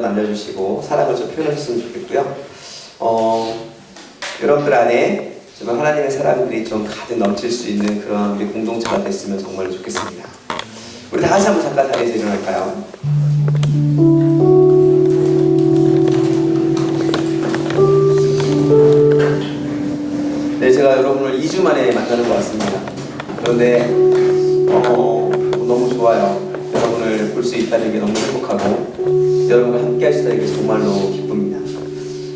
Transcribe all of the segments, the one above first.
남겨주시고 사랑을 좀 표현해줬으면 좋겠고요. 여러분들 안에 정말 하나님의 사랑들이 좀 가득 넘칠 수 있는 그런 우리 공동체가 됐으면 정말 좋겠습니다. 우리 다 같이 한번 잠깐 자리에서 일어날까요? 네, 제가 여러분을 2주 만에 만나는 것 같습니다. 그런데 너무 좋아요. 여러분을 볼 수 있다는 게 너무 행복하고 여러분과 함께 하시다는 게 정말로 기쁩니다.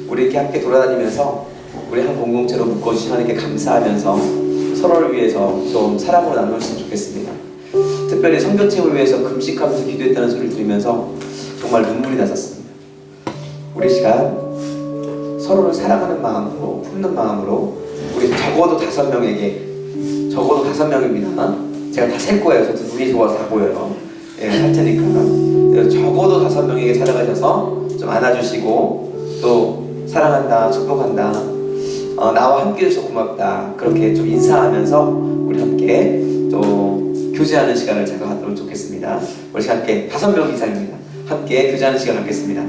우리 이렇게 함께 돌아다니면서 우리 한 공동체로 묶어주신 하나님께 감사하면서 서로를 위해서 좀 사랑으로 나누었으면 좋겠습니다. 특별히 선교팀을 위해서 금식하면서 기도했다는 소리를 들으면서 정말 눈물이 났었습니다. 우리 시간 서로를 사랑하는 마음으로, 품는 마음으로 우리 적어도 5명에게, 적어도 5명입니다. 제가 다 셀 거예요. 저도 눈이 좋아서 다 보여요. 예, 할 테니까. 적어도 5명에게 찾아가셔서 좀 안아주시고 또 사랑한다, 축복한다, 나와 함께 해줘서 고맙다, 그렇게 좀 인사하면서 우리 함께 또 교제하는 시간을 제가 갖도록 좋겠습니다. 우리 함께 5명 이상입니다. 함께 교제하는 시간을 갖겠습니다.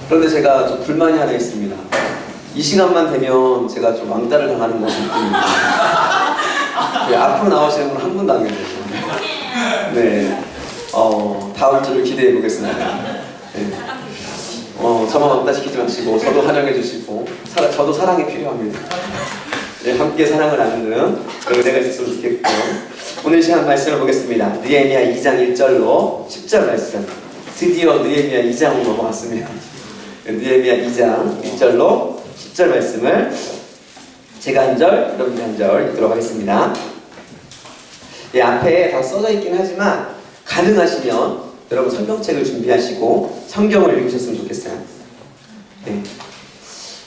그런데 제가 좀 불만이 하나 있습니다. 이 시간만 되면 제가 좀 왕따를 당하는 것 같습니다. 네, 앞으로 나오시는 분 한 분도 안 계세요. 네, 다음 주를 기대해 보겠습니다. 네. 저만 왕따 시키지 마시고 저도 환영해 주시고 저도 사랑이 필요합니다. 네, 함께 사랑을 나누는 그런 은혜가 있었으면 좋겠고, 오늘 시간 말씀을 보겠습니다. 느헤미야 2장 1절로 10절 말씀. 드디어 느헤미야 2장으로 넘어갔습니다. 느헤미야 2장 1절로 10절 말씀을 제가 한 절, 여러분이 한 절 읽도록 하겠습니다. 예, 앞에 다 써져 있긴 하지만 가능하시면 여러분 성경책을 준비하시고 성경을 읽으셨으면 좋겠어요. 네.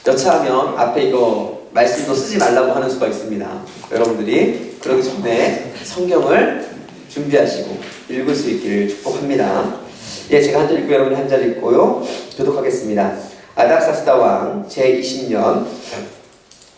여차하면 앞에 이거 말씀도 쓰지 말라고 하는 수가 있습니다. 여러분들이 그러기 전에 성경을 준비하시고 읽을 수 있기를 축복합니다. 예, 제가 한 절 읽고 여러분이 한 절 읽고요, 교독하겠습니다. 아닥사스다 왕 제20년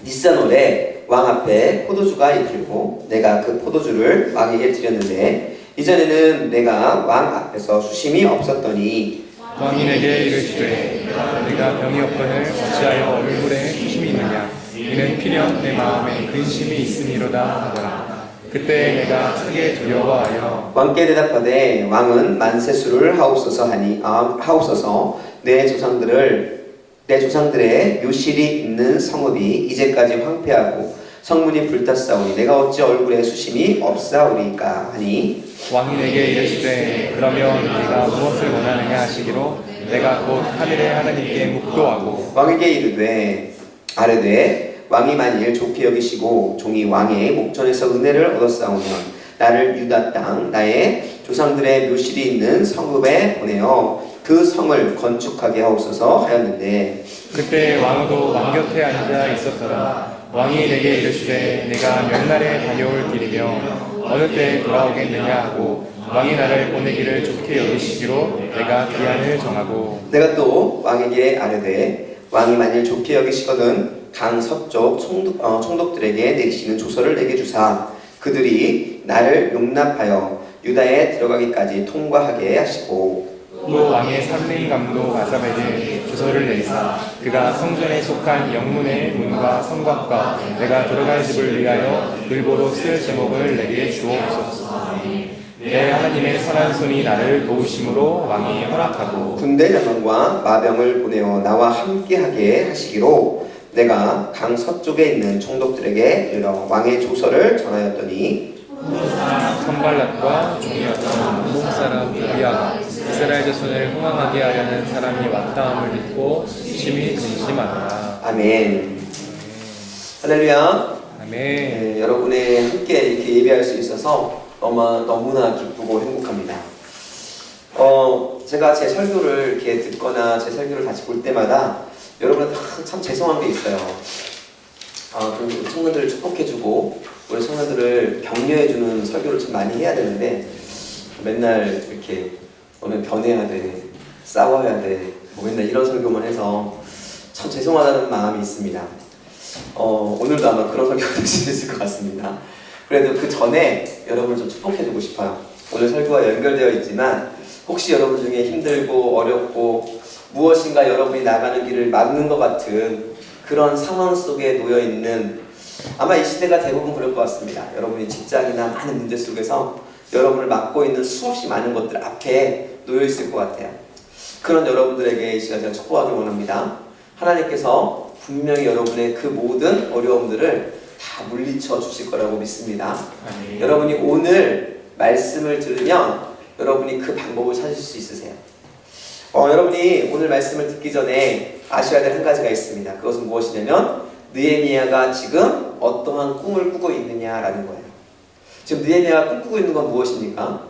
니산월에 왕 앞에 포도주가 있고 내가 그 포도주를 왕에게 드렸는데 이전에는 내가 왕 앞에서 수심이 없었더니 왕이 내게 이르시되 내가 병이 없거늘 어찌하여 얼굴에 수심이 있느냐, 이는 필연 내 마음에 근심이 있음이로다 하더라. 그때 내가 크게 두려워하여 왕께 대답하되 왕은 만세수를 하옵소서 내 조상들의 묘실이 있는 성읍이 이제까지 황폐하고 성문이 불탔사오니 내가 어찌 얼굴에 수심이 없사오리까 하니, 왕이 내게 이르시되 그러면 네가 무엇을 원하느냐 하시기로 내가 곧 하늘의 하나님께 묵도하고 왕에게 아뢰되 왕이 만일 좋게 여기시고 종이 왕의 목전에서 은혜를 얻었사오면 나를 유다 땅 나의 조상들의 묘실이 있는 성읍에 보내어 그 성을 건축하게 하옵소서 하였는데, 그때 왕도 왕 곁에 앉아 있었더라. 왕이 내게 이르시되 내가 몇 날에 다녀올 길이며 어느 때에 돌아오겠느냐 하고 왕이 나를 보내기를 좋게 여기시기로 내가 기한을 정하고 내가 또 왕에게 아뢰되 왕이 만일 좋게 여기시거든 강 서쪽 총독들에게 내리시는 조서를 내게 주사 그들이 나를 용납하여 유다에 들어가기까지 통과하게 하시고 또 왕의 삼림감독 아삽에게 주서를 내리사 그가 성전에 속한 영문의 문과 성곽과 내가 들어갈 집을 위하여 글보로 쓸 제목을 내게 주옵소서. 내 하나님의 선한 손이 나를 도우심으로 왕이 허락하고 군대 장관과 마병을 보내어 나와 함께하게 하시기로 내가 강 서쪽에 있는 총독들에게 이르러 왕의 조서를 전하였더니 선발랏과 종이었던 문복 사람 도비아가 이스라엘 자손을 흥황하게 하려는 사람이 왔다함을 듣고 심히 근심하더라. 아멘. 할렐루야. 아멘. 네, 여러분의 함께 이렇게 예배할 수 있어서 너무나 기쁘고 행복합니다. 제가 제 설교를 이렇게 듣거나 제 설교를 같이 볼 때마다 여러분한테 참 죄송한 게 있어요. 좀 우리 청년들을 축복해주고 우리 청년들을 격려해주는 설교를 좀 많이 해야 되는데 맨날 이렇게 너는 변해야 돼, 싸워야 돼, 맨날 이런 설교만 해서 참 죄송하다는 마음이 있습니다. 오늘도 아마 그런 설교가 될 수 있을 것 같습니다. 그래도 그 전에 여러분을 좀 축복해주고 싶어요. 오늘 설교와 연결되어 있지만 혹시 여러분 중에 힘들고 어렵고 무엇인가 여러분이 나가는 길을 막는 것 같은 그런 상황 속에 놓여있는 아마 이 시대가 대부분 그럴 것 같습니다. 여러분이 직장이나 많은 문제 속에서 여러분을 막고 있는 수없이 많은 것들 앞에 놓여있을 것 같아요. 그런 여러분들에게 이 시간 제가 축복하기 원합니다. 하나님께서 분명히 여러분의 그 모든 어려움들을 다 물리쳐 주실 거라고 믿습니다. 아멘. 여러분이 오늘 말씀을 들으면 여러분이 그 방법을 찾을 수 있으세요. 여러분이 오늘 말씀을 듣기 전에 아셔야 될 한 가지가 있습니다. 그것은 무엇이냐면 느헤미야가 지금 어떠한 꿈을 꾸고 있느냐라는 거예요. 지금 느헤미야가 꿈꾸고 있는 건 무엇입니까?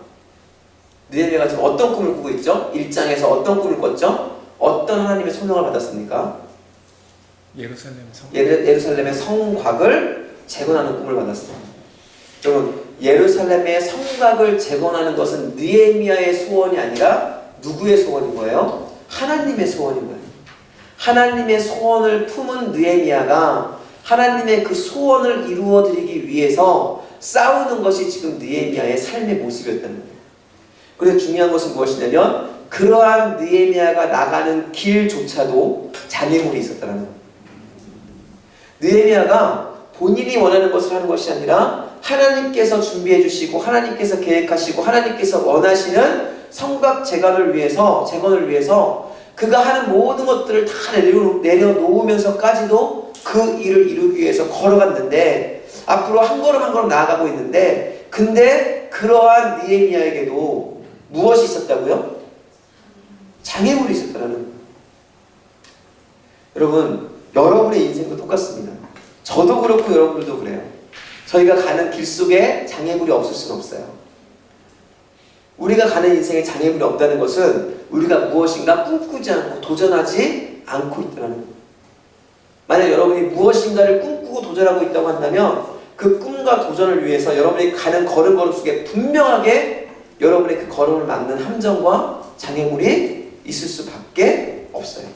느헤미야가 지금 어떤 꿈을 꾸고 있죠? 1장에서 어떤 꿈을 꿨죠? 어떤 하나님의 소명을 받았습니까? 예루살렘의 성곽을 재건하는 꿈을 받았습니다. 여러분, 예루살렘의 성곽을 재건하는 것은 느헤미야의 소원이 아니라 누구의 소원인 거예요? 하나님의 소원인 거예요. 하나님의 소원을 품은 느헤미야가 하나님의 그 소원을 이루어드리기 위해서 싸우는 것이 지금 느헤미야의 삶의 모습이었다는 거예요. 그래서 중요한 것은 무엇이냐면 그러한 느헤미야가 나가는 길조차도 장애물이 있었다는 거예요. 느헤미야가 본인이 원하는 것을 하는 것이 아니라 하나님께서 준비해 주시고 하나님께서 계획하시고 하나님께서 원하시는 성곽 재건을 위해서 그가 하는 모든 것들을 다 내려놓으면서까지도 그 일을 이루기 위해서 걸어갔는데 앞으로 한 걸음 한 걸음 나아가고 있는데 근데 그러한 느헤미야에게도 무엇이 있었다고요? 장애물이 있었다는 거예요. 여러분, 여러분의 인생도 똑같습니다. 저도 그렇고 여러분들도 그래요. 저희가 가는 길 속에 장애물이 없을 수는 없어요. 우리가 가는 인생에 장애물이 없다는 것은 우리가 무엇인가 꿈꾸지 않고 도전하지 않고 있다는 거예요. 만약 여러분이 무엇인가를 꿈꾸고 도전하고 있다고 한다면 그 꿈과 도전을 위해서 여러분이 가는 걸음 속에 분명하게 여러분의 그 걸음을 막는 함정과 장애물이 있을 수밖에 없어요.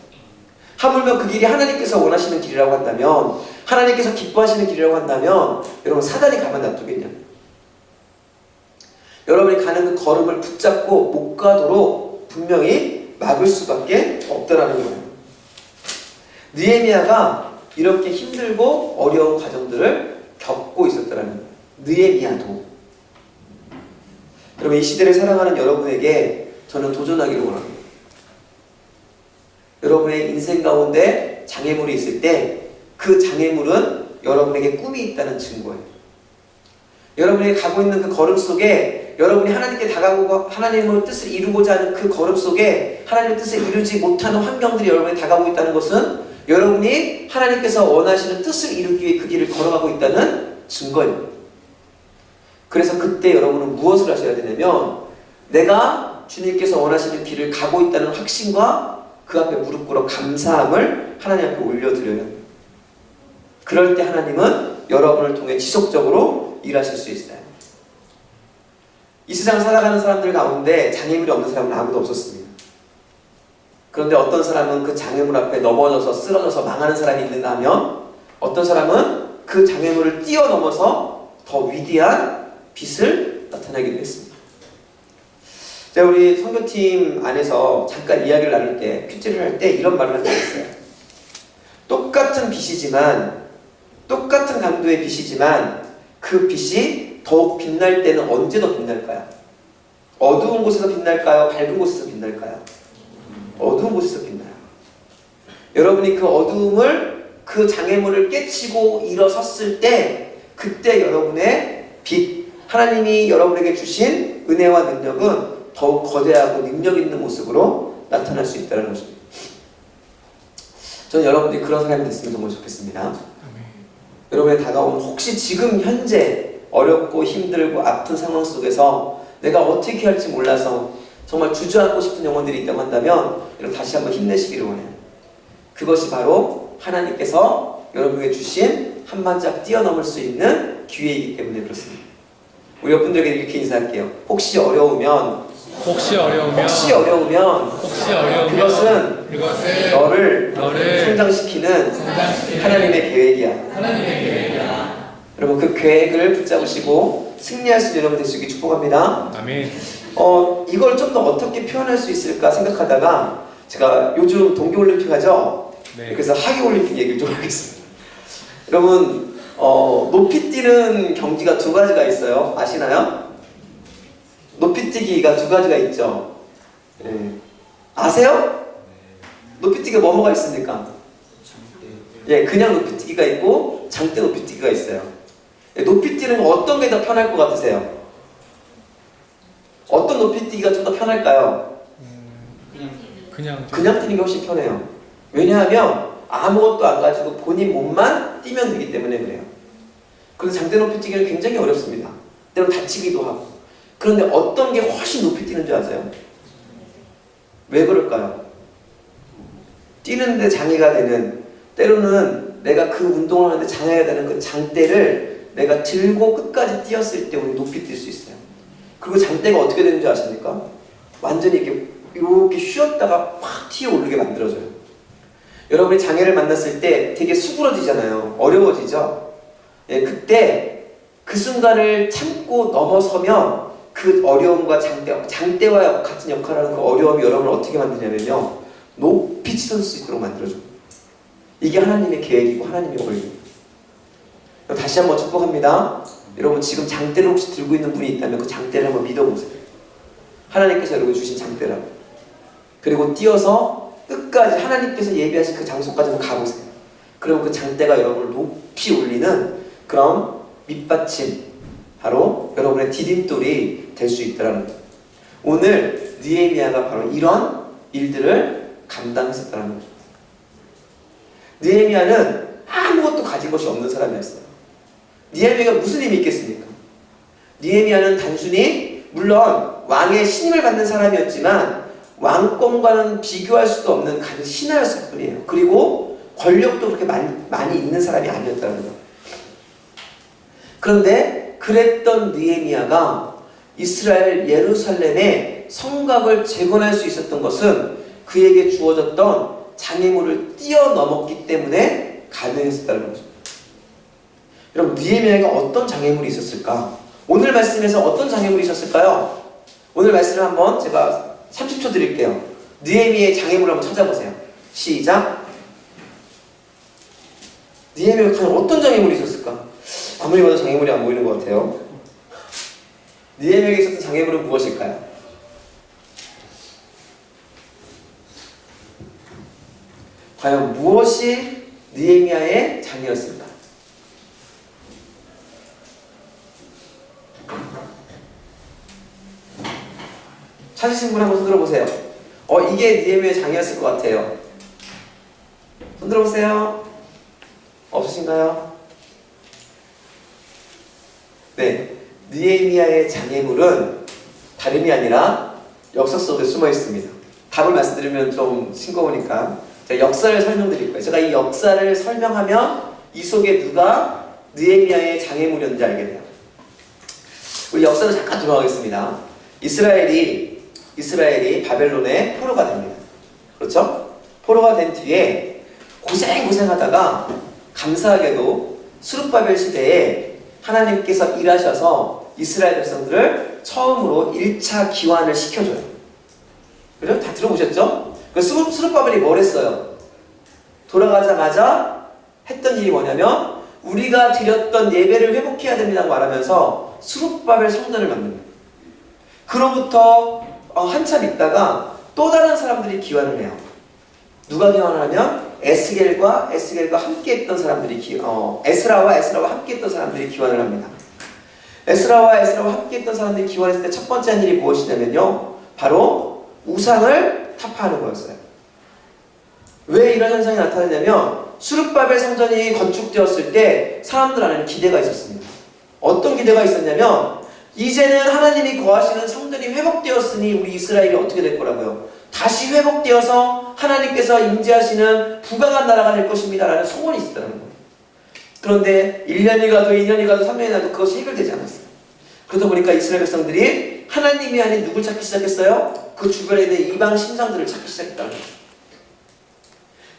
하물며 그 길이 하나님께서 원하시는 길이라고 한다면 하나님께서 기뻐하시는 길이라고 한다면 여러분 사단이 가만 놔두겠냐? 여러분이 가는 그 걸음을 붙잡고 못 가도록 분명히 막을 수밖에 없다라는 거예요. 느헤미야가 이렇게 힘들고 어려운 과정들을 겪고 있었다라는 거예요. 느헤미야도. 여러분 이 시대를 사랑하는 여러분에게 저는 도전하기를 원합니다. 여러분의 인생 가운데 장애물이 있을 때 그 장애물은 여러분에게 꿈이 있다는 증거예요. 여러분이 가고 있는 그 걸음 속에 여러분이 하나님께 다가오고 하나님의 뜻을 이루고자 하는 그 걸음 속에 하나님의 뜻을 이루지 못하는 환경들이 여러분에 다가오고 있다는 것은 여러분이 하나님께서 원하시는 뜻을 이루기 위해 그 길을 걸어가고 있다는 증거입니다. 그래서 그때 여러분은 무엇을 하셔야 되냐면 내가 주님께서 원하시는 길을 가고 있다는 확신과 그 앞에 무릎 꿇어 감사함을 하나님 앞에 올려드려야 합니다. 그럴 때 하나님은 여러분을 통해 지속적으로 일하실 수 있어요. 이 세상 살아가는 사람들 가운데 장애물이 없는 사람은 아무도 없었습니다. 그런데 어떤 사람은 그 장애물 앞에 넘어져서 쓰러져서 망하는 사람이 있는가 하면 어떤 사람은 그 장애물을 뛰어넘어서 더 위대한 빛을 나타내기도 했습니다. 자, 우리 선교팀 안에서 잠깐 이야기를 나눌 때, 퀴즈를 할 때 이런 말을 한 적이 있어요. 똑같은 빛이지만, 똑같은 강도의 빛이지만 그 빛이 더욱 빛날 때는 언제 더 빛날까요? 어두운 곳에서 빛날까요? 밝은 곳에서 빛날까요? 어두운 곳에서 빛나요. 여러분이 그 어두움을, 그 장애물을 깨치고 일어섰을 때 그때 여러분의 빛, 하나님이 여러분에게 주신 은혜와 능력은 더욱 거대하고 능력 있는 모습으로 나타날 수 있다는 것입니다. 저는 여러분들이 그런 사람이 됐으면 정말 좋겠습니다. 여러분의 다가온 혹시 지금 현재 어렵고 힘들고 아픈 상황 속에서 내가 어떻게 할지 몰라서 정말 주저앉고 싶은 영혼들이 있다고 한다면 여러분 다시 한번 힘내시기를 원해요. 그것이 바로 하나님께서 여러분에게 주신 한 발짝 뛰어넘을 수 있는 기회이기 때문에 그렇습니다. 우리 여러분들에게 이렇게 인사할게요. 혹시 어려우면 그것은 너를 성장시키는 하나님의 계획이야. 여러분 그 계획을 붙잡으시고 승리할 수 있는 여러분 될 수 있게 축복합니다. 아멘. 이걸 좀 더 어떻게 표현할 수 있을까 생각하다가 제가 요즘 동계올림픽 하죠? 네. 그래서 하계올림픽 얘기를 좀 하겠습니다. 여러분 높이 뛰는 경기가 두 가지가 있어요. 아시나요? 높이뛰기가 두 가지가 있죠. 예. 아세요? 높이뛰기가 뭐가 있습니까? 예, 그냥 높이뛰기가 있고 장대 높이뛰기가 있어요. 예, 높이뛰는 거 어떤 게 더 편할 것 같으세요? 어떤 높이뛰기가 좀 더 편할까요? 그냥 뛰는 게 훨씬 편해요. 왜냐하면 아무것도 안 가지고 본인 몸만 뛰면 되기 때문에 그래요. 그래서 장대 높이뛰기는 굉장히 어렵습니다. 때로는 다치기도 하고. 그런데 어떤 게 훨씬 높이 뛰는 줄 아세요? 왜 그럴까요? 뛰는데 장애가 되는, 때로는 내가 그 운동을 하는데 장애가 되는 그 장대를 내가 들고 끝까지 뛰었을 때 우리 높이 뛸 수 있어요. 그리고 장대가 어떻게 되는 줄 아십니까? 완전히 이렇게 쉬었다가 팍 튀어 오르게 만들어줘요. 여러분이 장애를 만났을 때 되게 수그러지잖아요. 어려워지죠? 예, 그때 그 순간을 참고 넘어서면 그 어려움과 장대와 같은 역할을 하는 그 어려움이 여러분을 어떻게 만드냐면요, 높이 치솟을 수 있도록 만들어줘요. 이게 하나님의 계획이고 하나님의 원리입니다. 다시 한번 축복합니다. 여러분 지금 장대를 혹시 들고 있는 분이 있다면 그 장대를 한번 믿어보세요. 하나님께서 여러분 주신 장대라고. 그리고 뛰어서 끝까지 하나님께서 예비하신 그 장소까지 한번 가보세요. 그러면 그 장대가 여러분을 높이 올리는 그런 밑받침, 바로 여러분의 디딤돌이 될 수 있다는 거예요. 오늘 느헤미야가 바로 이런 일들을 감당했었다는 거죠. 느헤미야는 아무것도 가진 것이 없는 사람이었어요. 느헤미야가 무슨 힘이 있겠습니까? 느헤미야는 단순히 물론 왕의 신임을 받는 사람이었지만 왕권과는 비교할 수도 없는 가진 신하였을 뿐이에요. 그리고 권력도 그렇게 많이 있는 사람이 아니었다는 거예요. 그런데 그랬던 느헤미야가 이스라엘 예루살렘의 성곽을 재건할 수 있었던 것은 그에게 주어졌던 장애물을 뛰어넘었기 때문에 가능했었다는 거죠. 여러분 느헤미야에게 어떤 장애물이 있었을까? 오늘 말씀에서 어떤 장애물이 있었을까요? 오늘 말씀을 한번 제가 30초 드릴게요. 느헤미야의 장애물을 한번 찾아보세요. 시작. 느헤미야가 과연 어떤 장애물이 있었을까? 아무리 봐도 장애물이 안 보이는 것 같아요. 느헤미야에게 있었던 장애물은 무엇일까요? 과연 무엇이 느헤미야의 장애였을까? 찾으신 분 한번 손 들어보세요. 이게 느헤미야의 장애였을 것 같아요. 손 들어보세요. 없으신가요? 네, 느헤미야의 장애물은 다름이 아니라 역사 속에 숨어 있습니다. 답을 말씀드리면 좀 싱거우니까 제가 역사를 설명드릴 거예요. 제가 이 역사를 설명하면 이 속에 누가 느헤미야의 장애물이었는지 알게 돼요. 우리 역사를 잠깐 돌아가겠습니다. 이스라엘이 바벨론의 포로가 됩니다. 그렇죠? 포로가 된 뒤에 고생하다가 감사하게도 스룹바벨 시대에 하나님께서 일하셔서 이스라엘 백성들을 처음으로 1차 기환을 시켜줘요. 그죠? 다 들어보셨죠? 스룹바벨이 뭘 했어요? 돌아가자마자 했던 일이 뭐냐면 우리가 드렸던 예배를 회복해야 됩니다고 말하면서 스룹바벨 성전을 만듭니다. 그로부터 한참 있다가 또 다른 사람들이 기환을 해요. 누가 기환을 하면 에스겔과 함께 했던 사람들이 에스라와 함께 했던 사람들이 기환을 합니다. 에스라와 함께 했던 사람들이 기환했을 때 첫 번째 한 일이 무엇이냐면요, 바로 우상을 타파하는 거였어요. 왜 이런 현상이 나타났냐면 수룹바벨 성전이 건축되었을 때 사람들 안에는 기대가 있었습니다. 어떤 기대가 있었냐면 이제는 하나님이 거하시는 성전이 회복되었으니 우리 이스라엘이 어떻게 될 거라고요? 다시 회복되어서 하나님께서 임재하시는 부강한 나라가 될 것입니다 라는 소원이 있었다는 거예요. 그런데 1년이 가도 2년이 가도 3년이 가도 그것이 해결되지 않았어요. 그러다 보니까 이스라엘 백성들이 하나님이 아닌 누굴 찾기 시작했어요? 그 주변에 있는 이방 신상들을 찾기 시작했다는 거예요.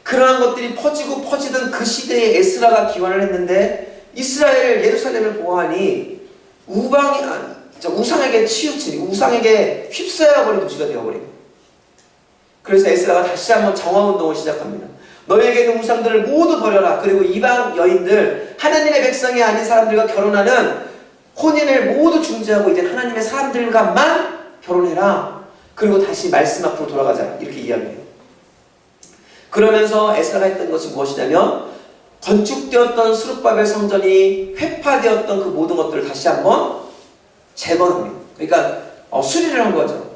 그러한 것들이 퍼지던 그 시대에 에스라가 기원을 했는데 이스라엘 예루살렘을 보호하니 우상에게 치우치니 우상에게 휩싸여버린 도시가 되어버린. 그래서 에스라가 다시 한번 정화운동을 시작합니다. 너에게 있는 우상들을 모두 버려라. 그리고 이방 여인들, 하나님의 백성이 아닌 사람들과 결혼하는 혼인을 모두 중지하고 이제 하나님의 사람들과만 결혼해라. 그리고 다시 말씀 앞으로 돌아가자. 이렇게 이야기해요. 그러면서 에스라가 했던 것이 무엇이냐면 건축되었던 스룹바벨 성전이 회파되었던 그 모든 것들을 다시 한번 재건합니다. 그러니까 수리를 한 거죠.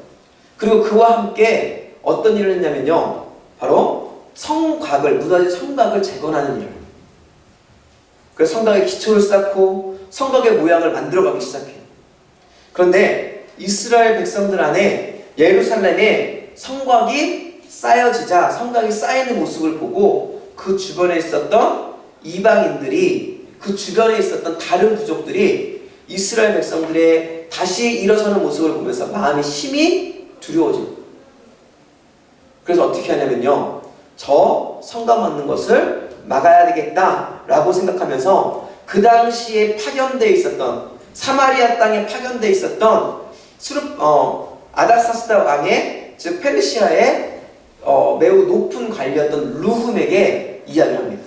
그리고 그와 함께 어떤 일을 했냐면요, 바로 무너진 성곽을 재건하는 일을. 그래서 성곽의 기초를 쌓고 성곽의 모양을 만들어가기 시작해요. 그런데 이스라엘 백성들 안에 예루살렘에 성곽이 쌓여지자 성곽이 쌓이는 모습을 보고 그 주변에 있었던 이방인들이, 그 주변에 있었던 다른 부족들이 이스라엘 백성들의 다시 일어서는 모습을 보면서 마음이 심히 두려워집니다. 그래서 어떻게 하냐면요, 저 성곽 만든 것을 막아야 되겠다라고 생각하면서 그 당시에 파견되어 있었던 사마리아 땅에 파견되어 있었던 아닥사스다 왕의, 즉 페르시아의 매우 높은 관리였던 르훔에게 이야기를 합니다.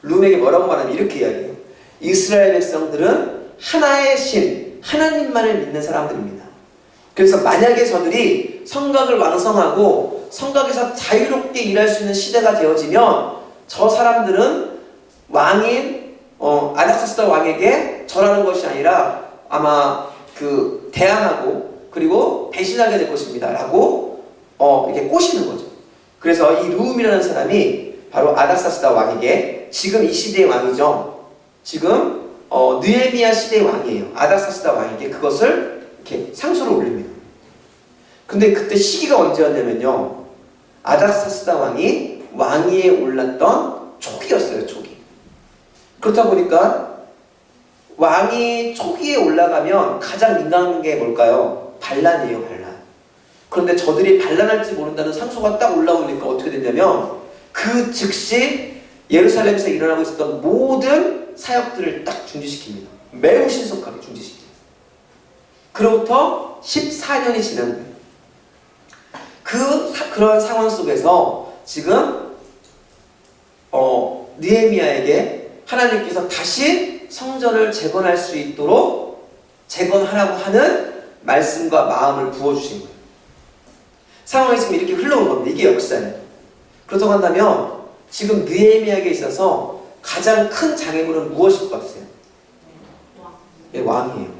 르훔에게 뭐라고 말하면 이렇게 이야기해요. 이스라엘 백성들은 하나의 신, 하나님만을 믿는 사람들입니다. 그래서 만약에 저들이 성곽을 왕성하고 성곽에서 자유롭게 일할 수 있는 시대가 되어지면 저 사람들은 왕인 아닥사스다 왕에게 절하는 것이 아니라 아마 대항하고 그리고 배신하게 될 것입니다 라고 이렇게 꼬시는 거죠. 그래서 이 르훔이라는 사람이 바로 아닥사스다 왕에게, 지금 이 시대의 왕이죠, 지금 느헤미야 시대의 왕이에요. 아닥사스다 왕에게 그것을 이렇게 상소를 올립니다. 근데 그때 시기가 언제였냐면요, 아닥사스다 왕이 왕위에 올랐던 초기였어요. 초기. 그렇다 보니까 왕이 초기에 올라가면 가장 민감한 게 뭘까요? 반란이에요. 반란. 그런데 저들이 반란할지 모른다는 상소가 딱 올라오니까 어떻게 됐냐면 그 즉시 예루살렘에서 일어나고 있었던 모든 사역들을 딱 중지시킵니다. 매우 신속하게 중지시킵니다. 그로부터 14년이 지난 거예요. 그런 상황 속에서 지금 느헤미야에게 하나님께서 다시 성전을 재건할 수 있도록 재건하라고 하는 말씀과 마음을 부어주신 거예요. 상황이 지금 이렇게 흘러온 겁니다. 이게 역사예요. 그렇다고 한다면 지금 느헤미야에게 있어서 가장 큰 장애물은 무엇일 것 같으세요? 왕이에요.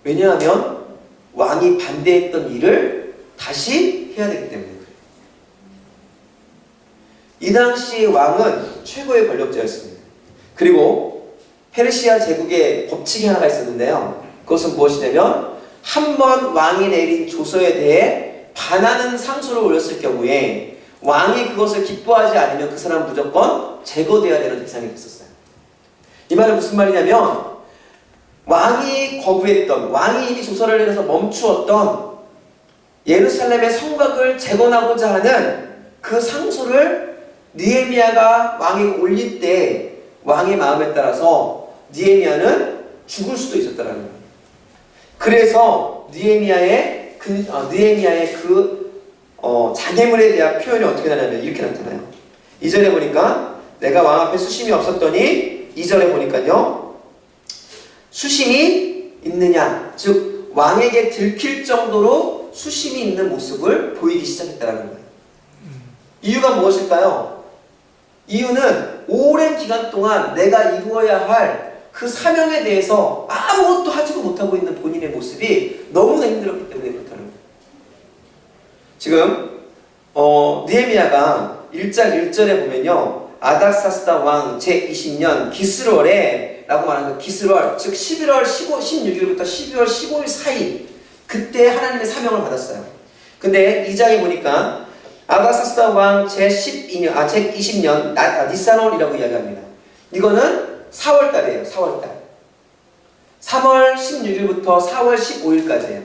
왜냐하면 왕이 반대했던 일을 다시 해야 되기 때문에 그래요. 이 당시 왕은 최고의 권력자였습니다. 그리고 페르시아 제국의 법칙이 하나가 있었는데요, 그것은 무엇이냐면 한 번 왕이 내린 조서에 대해 반하는 상소를 올렸을 경우에 왕이 그것을 기뻐하지 않으면 그 사람은 무조건 제거되어야 되는 대상이 됐었어요. 이 말은 무슨 말이냐면 왕이 거부했던, 왕이 이미 조서를 내려서 멈추었던 예루살렘의 성곽을 재건하고자 하는 그 상소를 느헤미야가 왕에게 올릴 때 왕의 마음에 따라서 느헤미야는 죽을 수도 있었다라는 거예요. 그래서 느헤미야의 장애물에 대한 표현이 어떻게 나냐면 이렇게 나타나요. 2절에 보니까 내가 왕 앞에 수심이 없었더니 2절에 보니까요. 수심이 있느냐, 즉 왕에게 들킬 정도로 수심이 있는 모습을 보이기 시작했다는 거예요. 이유가 무엇일까요? 이유는 오랜 기간 동안 내가 이루어야 할 그 사명에 대해서 아무것도 하지도 못하고 있는 본인의 모습이 너무나 힘들었기 때문에 그렇다는 거예요. 지금 느헤미야가 1장 1절에 보면요, 아닥사스다 왕 제20년 기스월에 라고 말하는 거, 기스월, 즉 11월 16일부터 12월 15일 사이, 그때 하나님의 사명을 받았어요. 근데 2장에 보니까 아닥사스다 왕 제20년 니산월이라고 이야기합니다. 이거는 4월달이에요. 4월달. 3월 16일부터 4월 15일까지예요.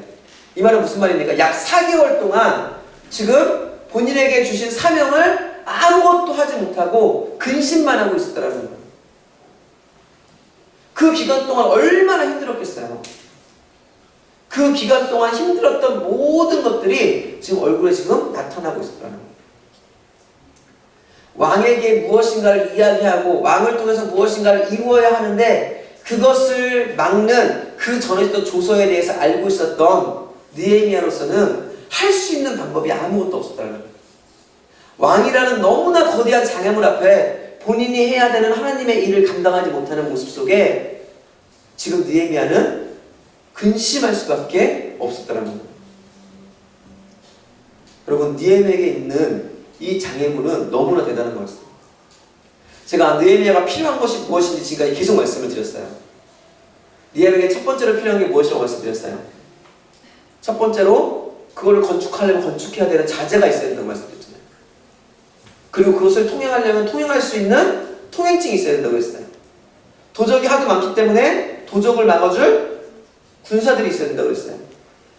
이 말은 무슨 말입니까? 약 4개월 동안 지금 본인에게 주신 사명을 아무것도 하지 못하고 근심만 하고 있었다는 거예요. 그 기간 동안 얼마나 힘들었겠어요. 그 기간 동안 힘들었던 모든 것들이 지금 얼굴에 지금 나타나고 있었다는 거예요. 왕에게 무엇인가를 이야기하고 왕을 통해서 무엇인가를 이루어야 하는데 그것을 막는 그 전에 있던 조서에 대해서 알고 있었던 느헤미야로서는 할 수 있는 방법이 아무것도 없었다는 거예요. 왕이라는 너무나 거대한 장애물 앞에 본인이 해야 되는 하나님의 일을 감당하지 못하는 모습 속에 지금 느헤미야는 근심할 수밖에 없었다는 거예요. 여러분, 느헤미야에게 있는 이 장애물은 너무나 대단한 거였어요. 제가 느헤미야가 필요한 것이 무엇인지 지금까지 계속 말씀을 드렸어요. 느헤미야에게 첫 번째로 필요한 게 무엇이라고 말씀드렸어요? 첫 번째로 그거를 건축하려면 건축해야 되는 자재가 있어야 된다고 말씀드렸잖아요. 그리고 그것을 통행하려면 통행할 수 있는 통행증이 있어야 된다고 했어요. 도적이 하도 많기 때문에 도적을 막아줄 군사들이 있어야 된다고 했어요.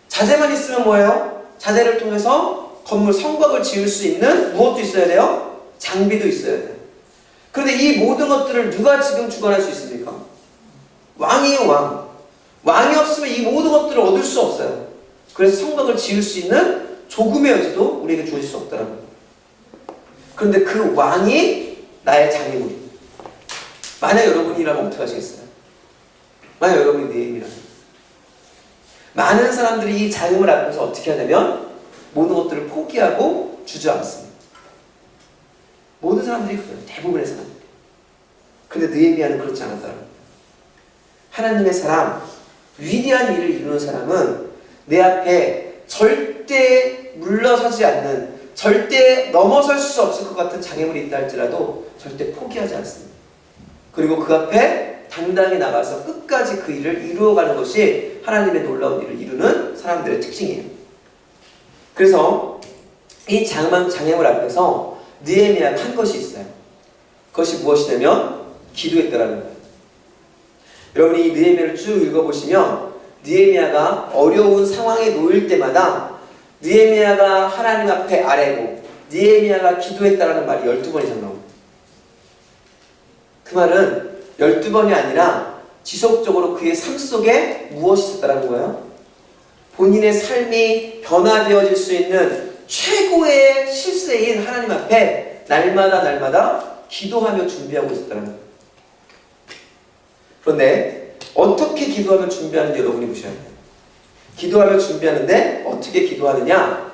자재만 있으면 뭐예요? 자재를 통해서 건물 성곽을 지을 수 있는 무엇도 있어야 돼요? 장비도 있어야 돼요. 그런데 이 모든 것들을 누가 지금 주관할 수 있습니까? 왕이에요, 왕. 왕이 없으면 이 모든 것들을 얻을 수 없어요. 그래서 성곽을 지을 수 있는 조금의 여지도 우리에게 주어질 수 없다는 거예요. 그런데 그 왕이 나의 장애물이. 만약 여러분이라면 어떻게 하시겠어요? 만약 여러분이 느헤미야라면 많은 사람들이 이 장애물 앞에서 어떻게 하냐면 모든 것들을 포기하고 주저앉습니다. 모든 사람들이 그래요. 대부분의 사람들이. 그런데 느헤미야는 그렇지 않았다는 거예요. 하나님의 사람, 위대한 일을 이루는 사람은 내 앞에 절대 물러서지 않는, 절대 넘어설 수 없을 것 같은 장애물이 있다 할지라도 절대 포기하지 않습니다. 그리고 그 앞에 당당히 나가서 끝까지 그 일을 이루어가는 것이 하나님의 놀라운 일을 이루는 사람들의 특징이에요. 그래서 이 장애물 앞에서 느헤미야가 한 것이 있어요. 그것이 무엇이냐면 기도했다라는 거예요. 여러분이 이 느헤미야를 쭉 읽어보시면 느헤미야가 어려운 상황에 놓일 때마다 느헤미야가 하나님 앞에 아뢰고 느헤미야가 기도했다라는 말이 12번 이상 나옵니다. 그 말은 12번이 아니라 지속적으로 그의 삶 속에 무엇이 있었다라는 거예요? 본인의 삶이 변화되어질 수 있는 최고의 실세인 하나님 앞에 날마다 기도하며 준비하고 있었다는 거예요. 그런데 어떻게 기도하며 준비하는지 여러분이 보셔야 돼요. 기도하며 준비하는데 어떻게 기도하느냐?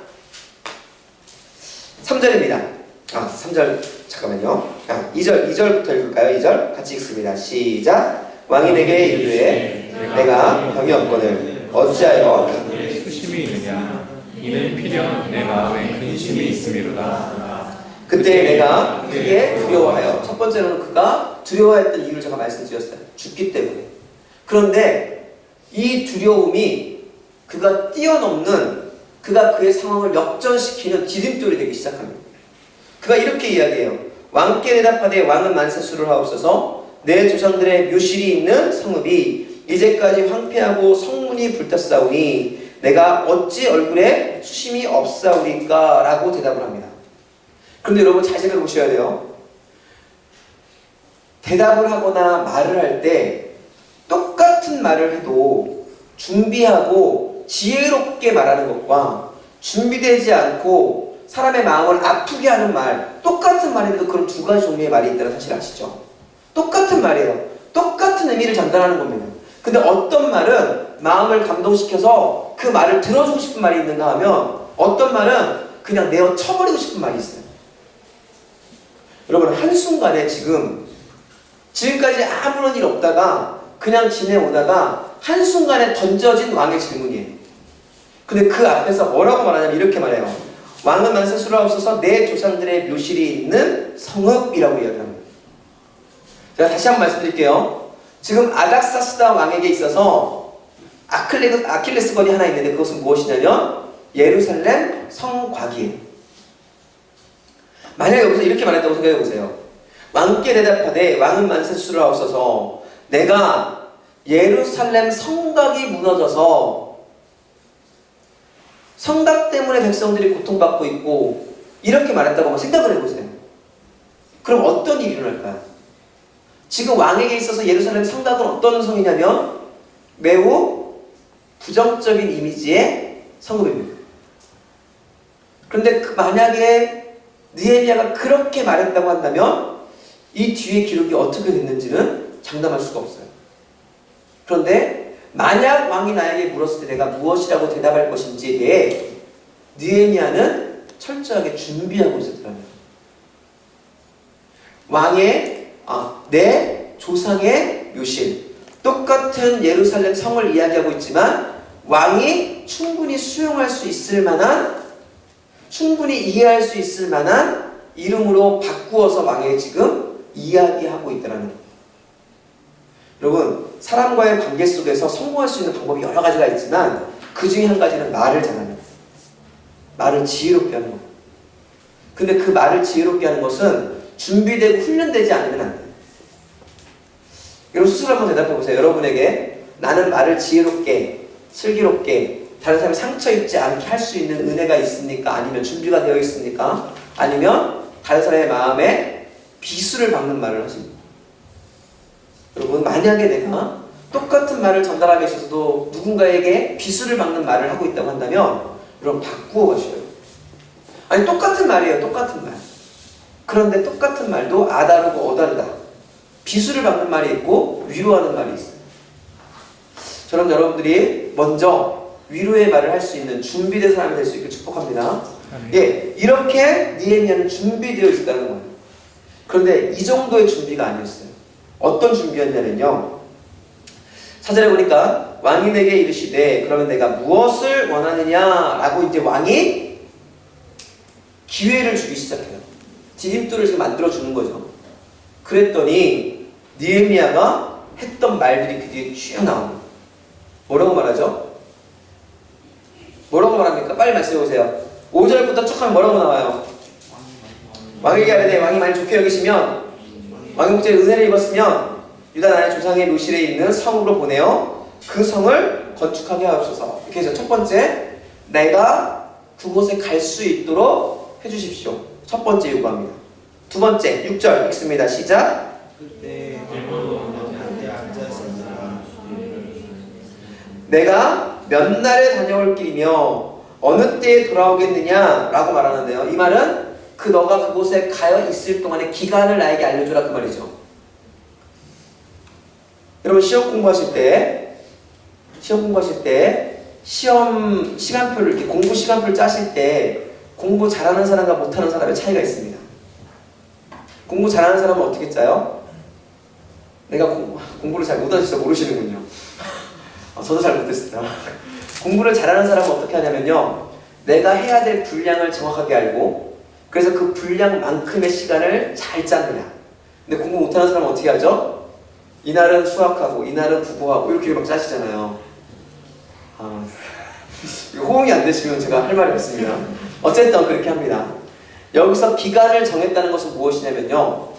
3절입니다. 3절 잠깐만요. 2절부터 읽을까요? 2절 같이 읽습니다. 시작. 왕이 내게 이르되 내가 병이 없거늘 어찌하여 수심이 있느냐? 이는 필연 내 마음에 근심이 있음이로다. 그때 내가 크게 두려워하여, 첫 번째로는 그가 두려워했던 이유를 제가 말씀드렸어요. 죽기 때문에. 그런데 이 두려움이 그가 뛰어넘는, 그가 그의 상황을 역전시키는 디딤돌이 되기 시작합니다. 그가 이렇게 이야기해요. 왕께 대답하되 왕은 만세수를 하옵소서. 내 조상들의 묘실이 있는 성읍이 이제까지 황폐하고 성문이 불탔사오니 내가 어찌 얼굴에 수심이 없사오리까? 라고 대답을 합니다. 그런데 여러분 잘 생각해 보셔야 돼요. 대답을 하거나 말을 할 때 똑같은 말을 해도 준비하고 지혜롭게 말하는 것과 준비되지 않고 사람의 마음을 아프게 하는 말, 똑같은 말인데도 그런 두 가지 종류의 말이 있다는 사실 아시죠? 똑같은 말이에요. 똑같은 의미를 전달하는 겁니다. 근데 어떤 말은 마음을 감동시켜서 그 말을 들어주고 싶은 말이 있는가 하면 어떤 말은 그냥 내어 쳐버리고 싶은 말이 있어요. 여러분 한순간에 지금까지 아무런 일 없다가 그냥 지내오다가 한순간에 던져진 왕의 질문이에요. 근데 그 앞에서 뭐라고 말하냐면 이렇게 말해요. 왕은 만세스러옵소서 내 조상들의 묘실이 있는 성읍이라고 이야기합니다. 제가 다시 한번 말씀드릴게요. 지금 아닥사스다 왕에게 있어서 아킬레스 건이 하나 있는데 그것은 무엇이냐면 예루살렘 성곽이에요. 만약 여기서 이렇게 말했다고 생각해 보세요. 왕께 대답하되 왕은 만세스러옵소서 내가 예루살렘 성곽이 무너져서 성곽 때문에 백성들이 고통받고 있고 이렇게 말했다고 한번 생각을 해보세요. 그럼 어떤 일이 일어날까요? 지금 왕에게 있어서 예루살렘 성곽은 어떤 성이냐면 매우 부정적인 이미지의 성읍입니다. 그런데 만약에 느헤미야가 그렇게 말했다고 한다면 이 뒤에 기록이 어떻게 됐는지는 장담할 수가 없어요. 그런데 만약 왕이 나에게 물었을 때 내가 무엇이라고 대답할 것인지에 대해 느헤미야는 철저하게 준비하고 있었더라고요. 내 조상의 묘실, 똑같은 예루살렘 성을 이야기하고 있지만 왕이 충분히 수용할 수 있을 만한, 충분히 이해할 수 있을 만한 이름으로 바꾸어서 왕에게 지금 이야기하고 있다는 거예요. 여러분, 사람과의 관계 속에서 성공할 수 있는 방법이 여러 가지가 있지만 그 중에 한 가지는 말을 잘하는 거예요. 말을 지혜롭게 하는 거예요. 근데 그 말을 지혜롭게 하는 것은 준비되고 훈련되지 않으면 안 돼요. 여러분 스스로 한번 대답해 보세요. 여러분에게 나는 말을 지혜롭게, 슬기롭게, 다른 사람이 상처 입지 않게 할 수 있는 은혜가 있습니까? 아니면 준비가 되어 있습니까? 아니면 다른 사람의 마음에 비수를 박는 말을 하십니까? 여러분, 만약에 내가 똑같은 말을 전달하기 있어서도 누군가에게 비수를 박는 말을 하고 있다고 한다면 여러분 바꾸어 가셔요. 아니 똑같은 말이에요. 똑같은 말. 그런데 똑같은 말도 아다르고 어다르다. 비수를 박는 말이 있고 위로하는 말이 있어요. 저는 여러분들이 먼저 위로의 말을 할 수 있는 준비된 사람이 될 수 있게 축복합니다. 예, 이렇게 느헤미야는 준비되어 있었다는 거예요. 그런데 이 정도의 준비가 아니었어요. 어떤 준비였냐면요. 4절에 보니까 왕이 내게 이르시되 그러면 내가 무엇을 원하느냐라고 이제 왕이 기회를 주기 시작해요. 디딤돌을 지금 만들어주는 거죠. 그랬더니 느헤미야가 했던 말들이 그 뒤에 쭉 나옵니다. 뭐라고 말하죠? 뭐라고 말합니까? 빨리 말씀해보세요. 5절부터 쭉 하면 뭐라고 나와요? 왕에게 하되 왕이 많이 좋게 여기시면 왕의 목전에 은혜를 입었으면 유다 나라의 조상의 묘실에 있는 성으로 보내어 그 성을 건축하게 하옵소서. 이렇게 해서 첫 번째, 내가 그곳에 갈 수 있도록 해주십시오. 첫 번째 요구합니다. 두 번째, 6절 읽습니다. 시작. 내가 몇 날에 다녀올 길이며 어느 때에 돌아오겠느냐 라고 말하는데요. 이 말은 너가 그곳에 가여 있을 동안의 기간을 나에게 알려주라 그 말이죠. 여러분 시험 공부하실 때 시험 시간표를 이렇게 공부 시간표를 짜실 때 공부 잘하는 사람과 못하는 사람의 차이가 있습니다. 공부 잘하는 사람은 어떻게 짜요? 내가 공부를 잘 못하셔서 모르시는군요. 저도 잘 못했어요. 공부를 잘하는 사람은 어떻게 하냐면요, 내가 해야 될 분량을 정확하게 알고 그래서 그 분량만큼의 시간을 잘 짭니다. 근데 공부 못하는 사람은 어떻게 하죠? 이날은 수학하고 이날은 국어하고 이렇게 막 짜시잖아요. 이거 호응이 안 되시면 제가 할 말이 없습니다. 어쨌든 그렇게 합니다. 여기서 기간을 정했다는 것은 무엇이냐면요,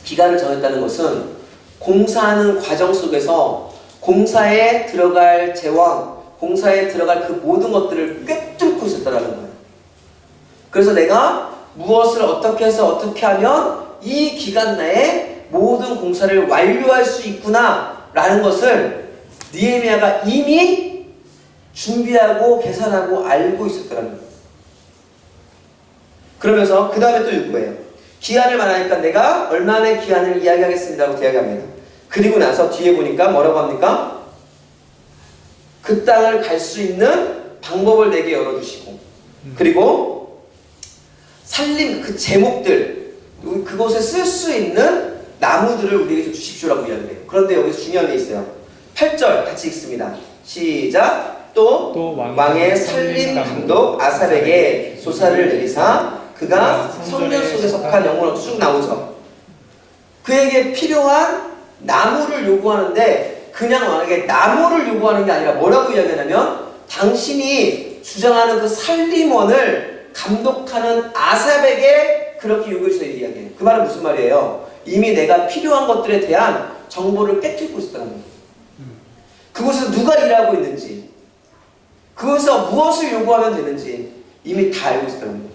기간을 정했다는 것은 공사하는 과정 속에서 공사에 들어갈 재원, 공사에 들어갈 그 모든 것들을 꿰뚫고 있었다라는 거예요. 그래서 내가 무엇을 어떻게 해서 어떻게 하면 이 기간 내에 모든 공사를 완료할 수 있구나 라는 것을 느헤미야가 이미 준비하고 계산하고 알고 있었더라는 거예요. 그러면서 그 다음에 또 요구해요. 기한을 말하니까 내가 얼마나 기한을 이야기하겠습니다 하고 이야기합니다. 그리고 나서 뒤에 보니까 뭐라고 합니까? 그 땅을 갈 수 있는 방법을 내게 열어주시고, 그리고 살림 그 제목들, 그곳에 쓸 수 있는 나무들을 우리에게 주십시오라고 이야기해요. 그런데 여기서 중요한 게 있어요. 8절 같이 읽습니다. 시작. 또 왕의 살림 감독 아삽에게 소사를 내리사 그가 성전 속에 속한 영혼으로 쭉 나오죠. 그에게 필요한 나무를 요구하는데 그냥 왕에게 나무를 요구하는 게 아니라 뭐라고 이야기하냐면 당신이 주장하는 그 살림원을 감독하는 아삽에게 그렇게 요구해 주세요 이야기해요. 그 말은 무슨 말이에요? 이미 내가 필요한 것들에 대한 정보를 깨뜨리고 있었다는 거예요. 그곳에서 누가 일하고 있는지, 그곳에서 무엇을 요구하면 되는지 이미 다 알고 있었다는 거예요.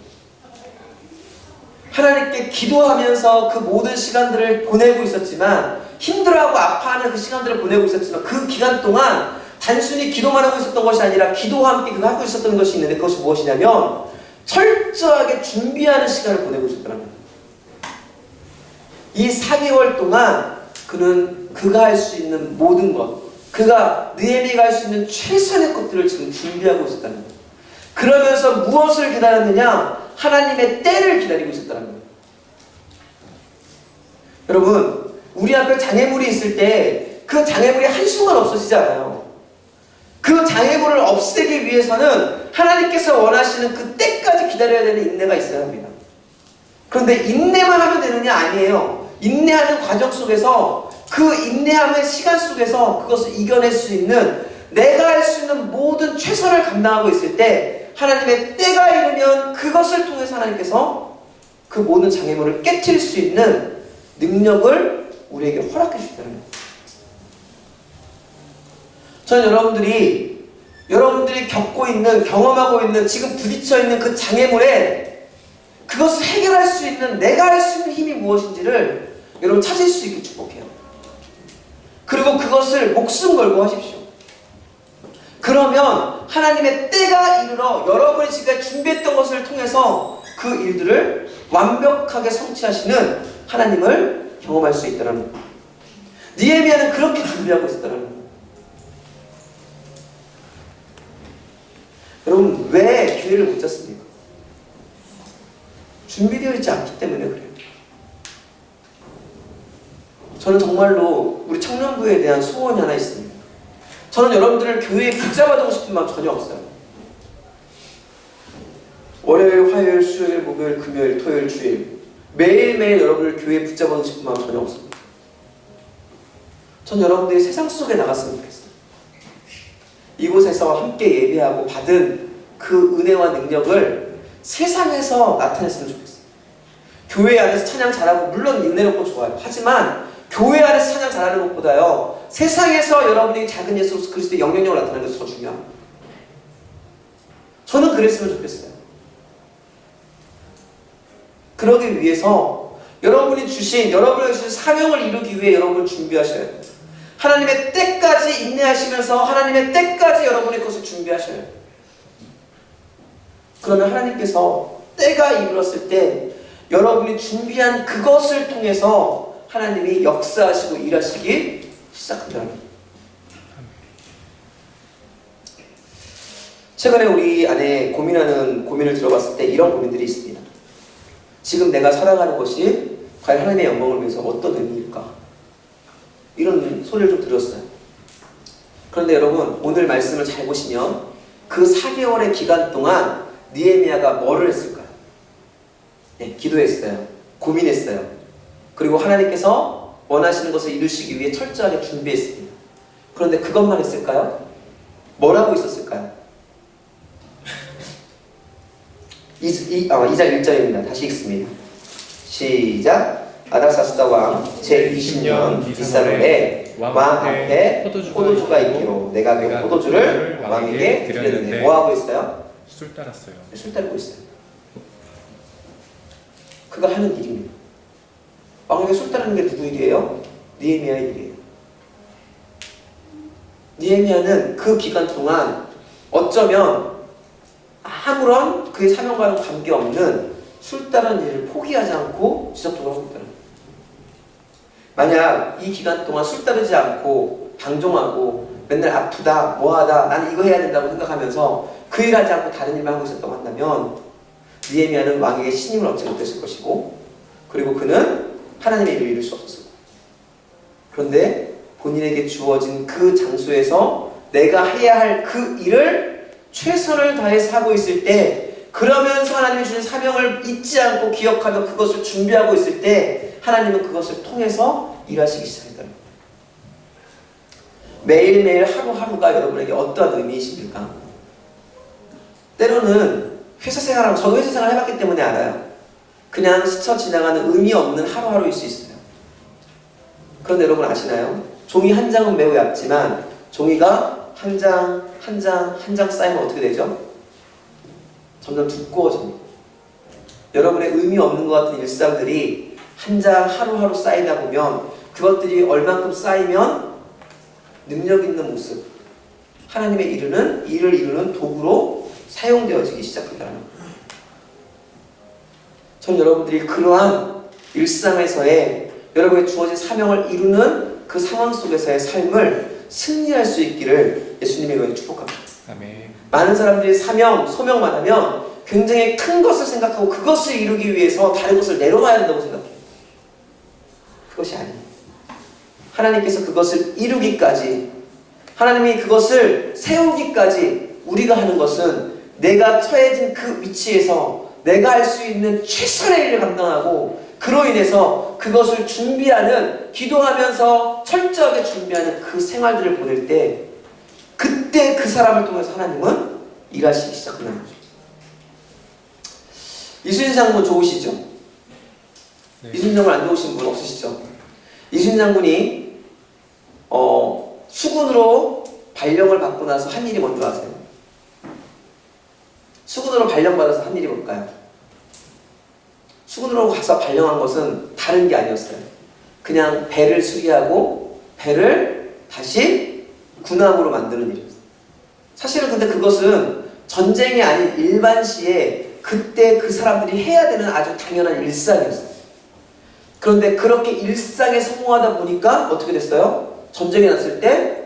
하나님께 기도하면서 그 모든 시간들을 보내고 있었지만, 힘들어하고 아파하는 그 시간들을 보내고 있었지만, 그 기간 동안 단순히 기도만 하고 있었던 것이 아니라 기도와 함께 그가 하고 있었던 것이 있는데, 그것이 무엇이냐면 철저하게 준비하는 시간을 보내고 있었다는 거예요. 이 4개월 동안 그는 그가 할 수 있는 모든 것, 그가 느헤미야가 할 수 있는 최선의 것들을 지금 준비하고 있었다는 거예요. 그러면서 무엇을 기다렸느냐? 하나님의 때를 기다리고 있었다는 거예요. 여러분, 우리 앞에 장애물이 있을 때 그 장애물이 한순간 없어지지 않아요. 그 장애물을 없애기 위해서는 하나님께서 원하시는 그 때까지 기다려야 되는 인내가 있어야 합니다. 그런데 인내만 하면 되느냐? 아니에요. 인내하는 과정 속에서 그 인내함의 시간 속에서 그것을 이겨낼 수 있는, 내가 할 수 있는 모든 최선을 감당하고 있을 때 하나님의 때가 이르면 그것을 통해서 하나님께서 그 모든 장애물을 깨트릴 수 있는 능력을 우리에게 허락해 주시다는 거예요. 저는 여러분들이 겪고 있는, 경험하고 있는, 지금 부딪혀 있는 그 장애물에 그것을 해결할 수 있는, 내가 할 수 있는 힘이 무엇인지를 여러분 찾을 수 있게 축복해요. 그리고 그것을 목숨 걸고 하십시오. 그러면 하나님의 때가 이르러 여러분이 지금까지 준비했던 것을 통해서 그 일들을 완벽하게 성취하시는 하나님을 경험할 수 있다는 거예요. 느헤미야는 그렇게 준비하고 있었다는 거예요. 여러분, 왜 기회를 못 잡습니까? 준비되어 있지 않기 때문에 그래요. 저는 정말로 우리 청년부에 대한 소원이 하나 있습니다. 저는 여러분들을 교회에 붙잡아두고 싶은 마음 전혀 없어요. 월요일, 화요일, 수요일, 목요일, 금요일, 토요일, 주일 매일매일 여러분을 교회에 붙잡아두고 싶은 마음 전혀 없습니다. 전 여러분들이 세상 속에 나갔으면 좋겠어요. 이곳에서 함께 예배하고 받은 그 은혜와 능력을 세상에서 나타냈으면 좋겠어요. 교회 안에서 찬양 잘하고 물론 은혜롭고 좋아요. 하지만 교회 안에서 찬양 잘하는 것보다요, 세상에서 여러분이 작은 예수 그리스도의 영향력을 나타내는 것이 더 중요합니다. 저는 그랬으면 좋겠어요. 그러기 위해서 여러분이 주신 사명을 이루기 위해 여러분을 준비하셔야 돼요. 하나님의 때까지 인내하시면서 하나님의 때까지 여러분의 것을 준비하셔야 돼요. 그러면 하나님께서 때가 이르렀을 때 여러분이 준비한 그것을 통해서 하나님이 역사하시고 일하시기 시작한다는 거예요. 최근에 우리 안에 고민을 들어봤을 때 이런 고민들이 있습니다. 지금 내가 살아가는 것이 과연 하나님의 영광을 위해서 어떤 의미일까? 이런 소리를 좀 들었어요. 그런데 여러분, 오늘 말씀을 잘 보시면 그 4개월의 기간 동안 느헤미야가 뭐를 했을까요? 네, 기도했어요. 고민했어요. 그리고 하나님께서 원하시는 것을 이루시기 위해 철저하게 준비했습니다. 그런데 그것만 했을까요? 뭐라고 있었을까요? 2장 1절입니다. 다시 읽습니다. 시작. 아닥사스다 왕 제20년 이사로에 왕 앞에 포도주가 포도주가 있기로 있기로 내가 그 포도주를 왕에게 드렸는데 뭐 하고 있어요? 술 따랐어요. 술 따르고 있어요. 그가 하는 일입니다. 왕에게 술 따르는 게 누구 일이에요? 느헤미야의 일이에요. 느헤미야는 그 기간 동안 어쩌면 아무런 그의 사명과는 관계없는 술 따르는 일을 포기하지 않고 지속적으로 하고 있다는 거예요. 만약 이 기간 동안 술 따르지 않고 방종하고 맨날 아프다 뭐하다 나는 이거 해야 된다고 생각하면서 그 일 하지 않고 다른 일만 하고 있었다고 한다면 느헤미야는 왕에게 신임을 얻지 못했을 것이고 그리고 그는 하나님의 일을 이룰 수 없었을 거예요. 그런데 본인에게 주어진 그 장소에서 내가 해야 할 그 일을 최선을 다해서 하고 있을 때 그러면서 하나님이 주신 사명을 잊지 않고 기억하며 그것을 준비하고 있을 때 하나님은 그것을 통해서 일하시기 시작했다는 거예요. 매일매일 하루하루가 여러분에게 어떠한 의미이십니까? 때로는 회사 생활하고 저도 회사 생활 해봤기 때문에 알아요. 그냥 스쳐 지나가는 의미 없는 하루하루일 수 있어요. 그런데 여러분 아시나요? 종이 한 장은 매우 얇지만 종이가 한 장 한 장 한 장 쌓이면 어떻게 되죠? 점점 두꺼워집니다. 여러분의 의미 없는 것 같은 일상들이 한 장 하루하루 쌓이다 보면 그것들이 얼만큼 쌓이면 능력 있는 모습, 하나님의 일을 이루는 도구로 사용되어지기 시작한다는 거예요. 저는 여러분들이 그러한 일상에서의 여러분의 주어진 사명을 이루는 그 상황 속에서의 삶을 승리할 수 있기를 예수님의 이름으로 축복합니다. 아멘. 많은 사람들이 소명만 하면 굉장히 큰 것을 생각하고 그것을 이루기 위해서 다른 것을 내려놔야 한다고 생각해요. 그것이 아니에요. 하나님께서 그것을 이루기까지, 하나님이 그것을 세우기까지 우리가 하는 것은 내가 처해진 그 위치에서 내가 할 수 있는 최선의 일을 감당하고 그로 인해서 그것을 준비하는, 기도하면서 철저하게 준비하는 그 생활들을 보낼 때 그때 그 사람을 통해서 하나님은 일하시기 시작하는 거죠. 이순신 장군 좋으시죠? 네. 이순신 장군 안 좋으신 분 없으시죠? 이순신 장군이 수군으로 발령을 받고 나서 한 일이 뭔지 아세요? 수군으로 발령받아서 한 일이 뭘까요? 수군으로 가서 발령한 것은 다른 게 아니었어요. 그냥 배를 수리하고 배를 다시 군함으로 만드는 일이었어요. 사실은 근데 그것은 전쟁이 아닌 일반 시에 그때 그 사람들이 해야 되는 아주 당연한 일상이었어요. 그런데 그렇게 일상에 성공하다 보니까 어떻게 됐어요? 전쟁이 났을 때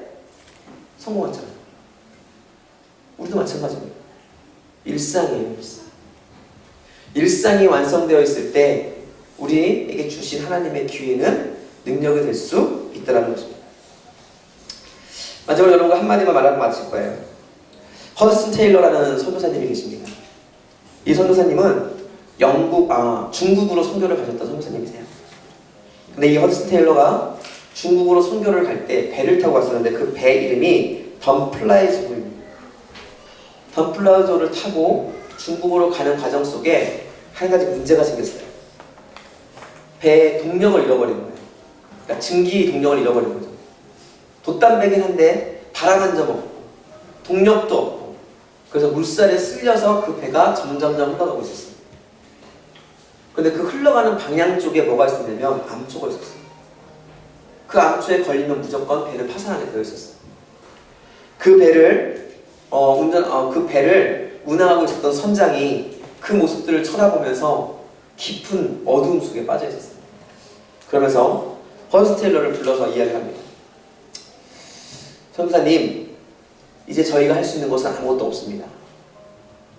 성공했잖아요. 우리도 마찬가지입니다. 일상이에요, 일상. 일상이 완성되어 있을 때 우리에게 주신 하나님의 기회는 능력이 될 수 있다는 것입니다. 마지막으로 여러분과 한마디만 말하고 마칠 거예요. 허드슨 테일러라는 선교사님이 계십니다. 이 선교사님은 중국으로 선교를 가셨던 선교사님이세요. 근데 이 허드슨 테일러가 중국으로 선교를 갈 때 배를 타고 갔었는데 그 배 이름이 덤플라이즈호입니다. 덤플라이즈호를 타고 중국으로 가는 과정 속에 한 가지 문제가 생겼어요. 배의 동력을 잃어버린 거예요. 그러니까 증기 동력을 잃어버린 거죠. 돛담배긴 한데 바람 한 점 없고 동력도 없고 그래서 물살에 쓸려서 그 배가 점점점 흘러가고 있었어요. 근데 그 흘러가는 방향 쪽에 뭐가 있었냐면 암초가 있었어요. 그 암초에 걸리면 무조건 배는 파산하게 되어 있었어요. 그 배를 운항하고 있었던 선장이 그 모습들을 쳐다보면서 깊은 어두움 속에 빠져 있었어요. 그러면서 허드슨 테일러를 불러서 이야기를 합니다. 선교사님, 이제 저희가 할 수 있는 것은 아무것도 없습니다.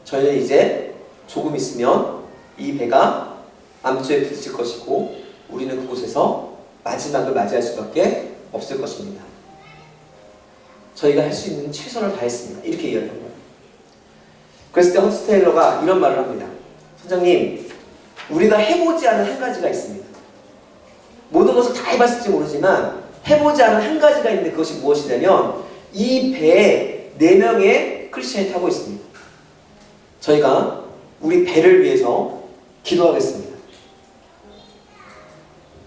저희는 이제 조금 있으면 이 배가 암초에 부딪힐 것이고 우리는 그곳에서 마지막을 맞이할 수밖에 없을 것입니다. 저희가 할 수 있는 최선을 다했습니다. 이렇게 이야기한 거예요. 그랬을 때 허드슨 테일러가 이런 말을 합니다. 선장님, 우리가 해보지 않은 한 가지가 있습니다. 모든 것을 다 해봤을지 모르지만 해보지 않은 한 가지가 있는데 그것이 무엇이냐면 이 배에 4명의 크리스천이 타고 있습니다. 저희가 우리 배를 위해서 기도하겠습니다.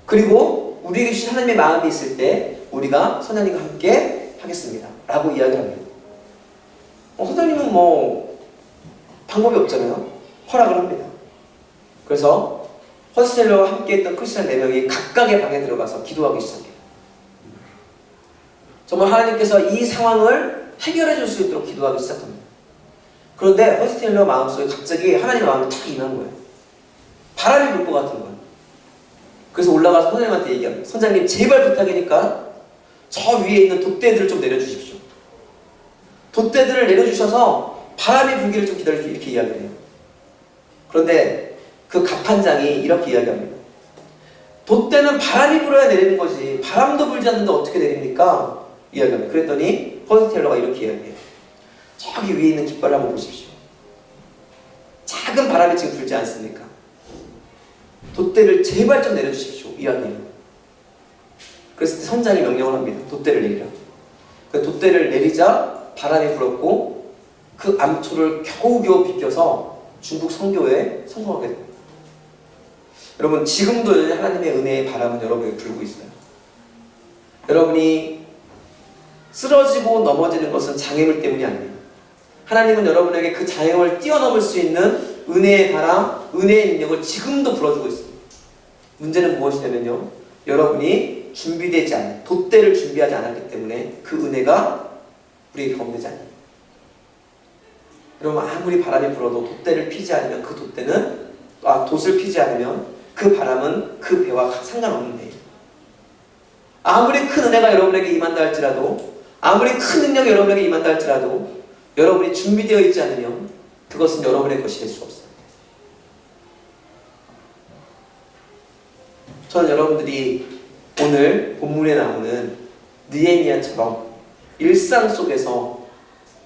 그리고 우리에게 주신 하나님의 마음이 있을 때 우리가 선생님과 함께 하겠습니다 라고 이야기를 합니다. 선생님은 뭐 방법이 없잖아요. 허락을 합니다. 그래서 허스텔러와 함께 했던 크리스찬 4명이 각각의 방에 들어가서 기도하기 시작해요. 정말 하나님께서 이 상황을 해결해 줄 수 있도록 기도하기 시작합니다. 그런데 허스텔러 마음속에 갑자기 하나님의 마음이 탁 임한 거예요. 바람이 불 것 같은 거예요. 그래서 올라가서 선생님한테 얘기합니다. 선생님 제발 부탁이니까 저 위에 있는 돛대들을 좀 내려주십시오. 돛대들을 내려주셔서 바람이 불기를 좀 기다려주십시오. 이렇게 이야기를 해요. 그런데 그 갑판장이 이렇게 이야기합니다. 돛대는 바람이 불어야 내리는 거지 바람도 불지 않는데 어떻게 내립니까? 이야기합니다. 그랬더니 허스텔러가 이렇게 이야기해요. 저기 위에 있는 깃발을 한번 보십시오. 작은 바람이 지금 불지 않습니까? 돛대를 제발 좀 내려주십시오. 이야기해요. 그래서 선장이 명령을 합니다. 돛대를 내리라. 그 돛대를 내리자 바람이 불었고 그 암초를 겨우겨우 비껴서 중국 선교에 성공하게 됩니다. 여러분 지금도 하나님의 은혜의 바람은 여러분에게 불고 있어요. 여러분이 쓰러지고 넘어지는 것은 장애물 때문이 아니에요. 하나님은 여러분에게 그 장애물을 뛰어넘을 수 있는 은혜의 바람, 은혜의 능력을 지금도 불어주고 있습니다. 문제는 무엇이냐면요, 여러분이 준비되지 않은, 돛대를 준비하지 않았기 때문에 그 은혜가 우리에게 경험되지 않아요. 여러분 아무리 바람이 불어도 돛대를 피지 않으면 그 돛대는 돛을 피지 않으면 그 바람은 그 배와 상관없는 데예요. 아무리 큰 은혜가 여러분에게 임한다 할지라도, 아무리 큰 능력이 여러분에게 임한다 할지라도 여러분이 준비되어 있지 않으면 그것은 여러분의 것이 될 수 없어요. 저는 여러분들이 오늘 본문에 나오는 느헤미야처럼 일상 속에서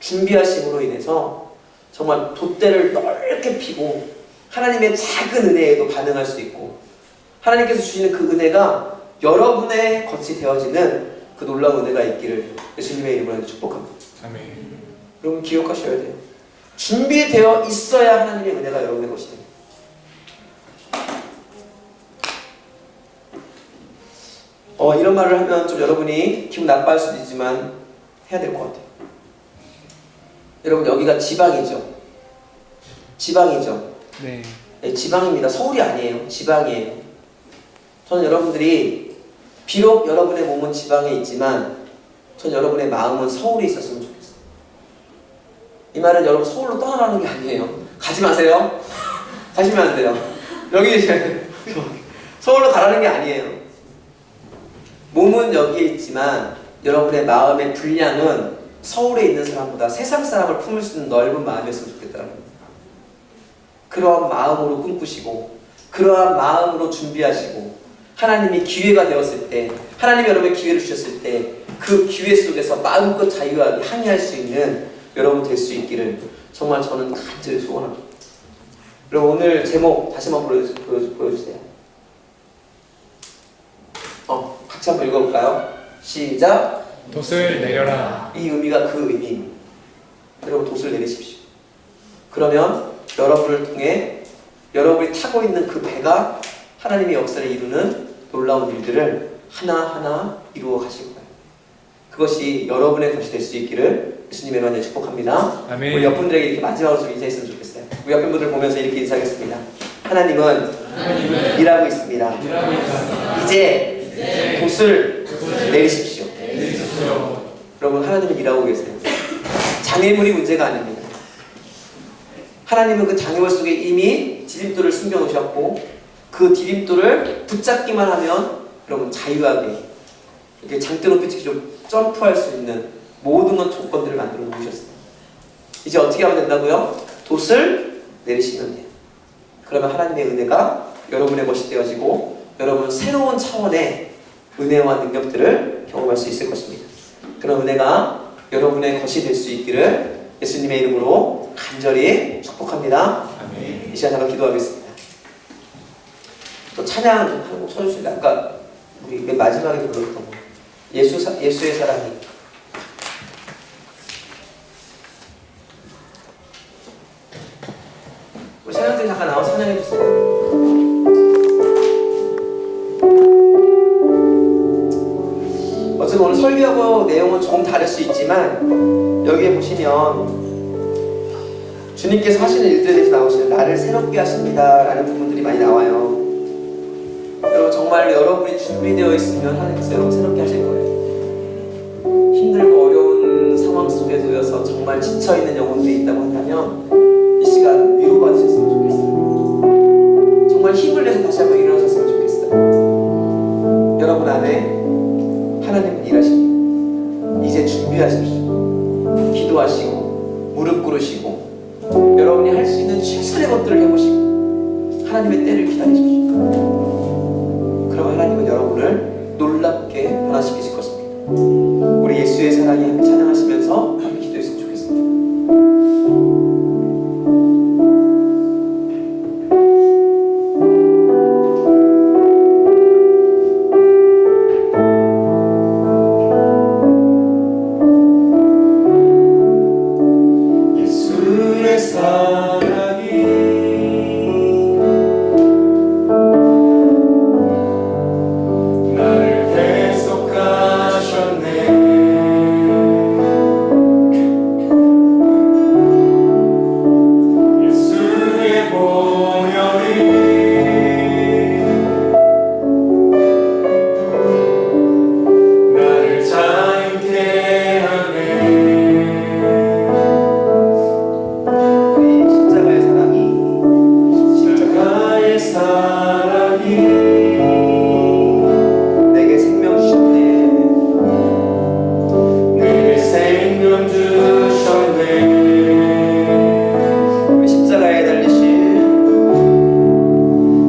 준비하심으로 인해서 정말 돛대를 넓게 피고 하나님의 작은 은혜에도 반응할 수 있고 하나님께서 주시는 그 은혜가 여러분의 것이 되어지는 그 놀라운 은혜가 있기를 예수님의 이름으로 축복합니다. 아멘. 여러분 기억하셔야 돼요. 준비되어 있어야 하나님의 은혜가 여러분의 것이 됩니다. 이런 말을 하면 좀 여러분이 기분 나빠할 수도 있지만 해야 될 것 같아요. 여러분 여기가 지방이죠. 지방이죠. 네. 네, 지방입니다. 서울이 아니에요. 지방이에요. 저는 여러분들이 비록 여러분의 몸은 지방에 있지만 전 여러분의 마음은 서울에 있었으면 좋겠어요. 이 말은 여러분 서울로 떠나라는 게 아니에요. 가지 마세요. 가시면 안 돼요. 여기 이제 서울로 가라는 게 아니에요. 몸은 여기에 있지만 여러분의 마음의 분량은 서울에 있는 사람보다 세상 사람을 품을 수 있는 넓은 마음이었으면 좋겠다는 겁니다. 그러한 마음으로 꿈꾸시고 그러한 마음으로 준비하시고 하나님이 기회가 되었을 때, 하나님이 여러분에게 기회를 주셨을 때 그 기회 속에서 마음껏 자유하게 항해할 수 있는 여러분 될 수 있기를 정말 저는 간절히 소원합니다. 그럼 오늘 제목 다시 한번 보여주세요. 같이 한번 읽어볼까요? 시작. 돛을 내려라. 이 의미가 그 의미입니다. 여러분 돛을 내리십시오. 그러면 여러분을 통해 여러분이 타고 있는 그 배가 하나님의 역사를 이루는 놀라운 일들을 하나하나 이루어 가실 거예요. 그것이 여러분의 것이 될 수 있기를 예수님의 이름으로 축복합니다. 아멘. 우리 옆분들에게 이렇게 마지막으로 좀 인사했으면 좋겠어요. 우리 옆에 분들 보면서 이렇게 인사하겠습니다. 하나님은 일하고 있습니다. 이제 돛을 내리십시오. 여러분 하나님은 일하고 계세요. 장애물이 문제가 아닙니다. 하나님은 그 장애물 속에 이미 디딤돌을 숨겨놓으셨고 그 디딤돌을 붙잡기만 하면 여러분 자유하게 이렇게 장대 높이 좀 점프할 수 있는 모든 것 조건들을 만들어 놓으셨어요. 이제 어떻게 하면 된다고요? 돛을 내리시면 돼요. 그러면 하나님의 은혜가 여러분의 것이 되어지고 여러분 새로운 차원의 은혜와 능력들을 경험할 수 있을 것입니다. 그런 은혜가 여러분의 것이 될 수 있기를 예수님의 이름으로 간절히 축복합니다. 아멘. 이 시간 잠깐 기도하겠습니다. 또 찬양 한 곡 쳐주실까요? 아까 우리 맨 마지막에 불렀던 거 예수의 사랑이. 우리 찬양팀 잠깐 나와서 찬양해 주세요. 어쩌다 좀 오늘 설교하고 내용은 조금 다를 수 있지만 여기에 보시면 주님께서 하시는 일들에 대해서 나오시는 나를 새롭게 하십니다 라는 부분들이 많이 나와요. 여러분 정말 여러분이 준비되어 있으면 하나님께서 여러분 새롭게 하실 거예요. 힘들고 어려운 상황 속에 놓여서 정말 지쳐있는 영혼들이 있다고 한다면 이 시간 위로받으셨으면 좋겠어요. 정말 힘을 내서 다시 한번 일어나셨으면 좋겠어요. 여러분 안에 하나님은 일하십니다. 이제 준비하십시오. 기도하시고 무릎 꿇으시고 여러분이 할 수 있는 최선의 것들을 해보시고 하나님의 때를 기다리십시오. 그럼 하나님은 여러분을 놀랍게 변화시키실 것입니다. 우리 예수의 사랑이 함께 찬양하시면서 함께 기도했으면 좋겠습니다. 예수의 사랑이 나를 계속하셨네. 예수의 보혈이 나를 자유케 하네. 우리 십자가의 사랑이 십자가의 사랑이 내게 생명 주셨네. 내게 생명 주셨네. 우리 십자가에 달리신